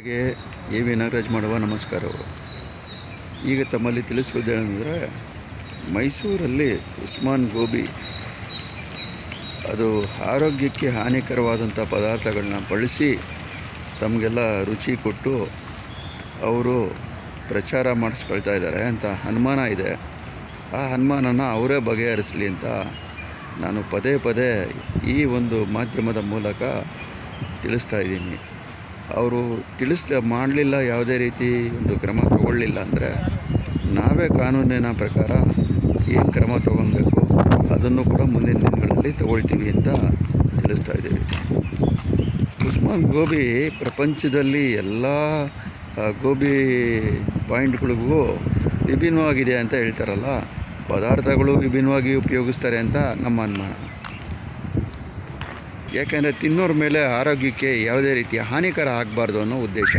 ಗೆ A V Nagaraj ಮಾಡುವ ನಮಸ್ಕಾರಗಳು. ಈಗ ತಮ್ಮಲ್ಲಿ ತಿಳಿಸುವುದೇನೆಂದರೆ, ಮೈಸೂರಲ್ಲಿ ಉಸ್ಮಾನ್ ಗೋಬಿ ಅದು ಆರೋಗ್ಯಕ್ಕೆ ಹಾನಿಕರವಾದಂಥ ಪದಾರ್ಥಗಳನ್ನ ಬಳಸಿ ತಮಗೆಲ್ಲ ರುಚಿ ಕೊಟ್ಟು ಅವರು ಪ್ರಚಾರ ಮಾಡಿಸ್ಕೊಳ್ತಾ ಇದ್ದಾರೆ ಅಂತ ಅನುಮಾನ ಇದೆ. ಆ ಅನುಮಾನನ ಅವರೇ ಬಗೆಹರಿಸಲಿ ಅಂತ ನಾನು ಪದೇ ಪದೇ ಈ ಒಂದು ಮಾಧ್ಯಮದ ಮೂಲಕ ತಿಳಿಸ್ತಾ ಇದ್ದೀನಿ. ಅವರು ಮಾಡಲಿಲ್ಲ, ಯಾವುದೇ ರೀತಿ ಒಂದು ಕ್ರಮ ತಗೊಳ್ಳಿಲ್ಲ ಅಂದರೆ ನಾವೇ ಕಾನೂನಿನ ಪ್ರಕಾರ ಏನು ಕ್ರಮ ತಗೊಬೇಕು ಅದನ್ನು ಕೂಡ ಮುಂದಿನ ದಿನಗಳಲ್ಲಿ ತಗೊಳ್ತೀವಿ ಅಂತ ತಿಳಿಸ್ತಾ ಇದ್ದೀವಿ. ಉಸ್ಮಾನ್ ಗೋಬಿ ಪ್ರಪಂಚದಲ್ಲಿ ಎಲ್ಲ ಗೋಬಿ ಪಾಯಿಂಟ್ಗಳಿಗೂ ವಿಭಿನ್ನವಾಗಿದೆ ಅಂತ ಹೇಳ್ತಾರಲ್ಲ, ಪದಾರ್ಥಗಳು ವಿಭಿನ್ನವಾಗಿ ಉಪಯೋಗಿಸ್ತಾರೆ ಅಂತ ನಮ್ಮ ಅನುಮಾನ. ಯಾಕೆಂದರೆ ತಿನ್ನೋರ ಮೇಲೆ ಆರೋಗ್ಯಕ್ಕೆ ಯಾವುದೇ ರೀತಿಯ ಹಾನಿಕರ ಆಗಬಾರ್ದು ಅನ್ನೋ ಉದ್ದೇಶ.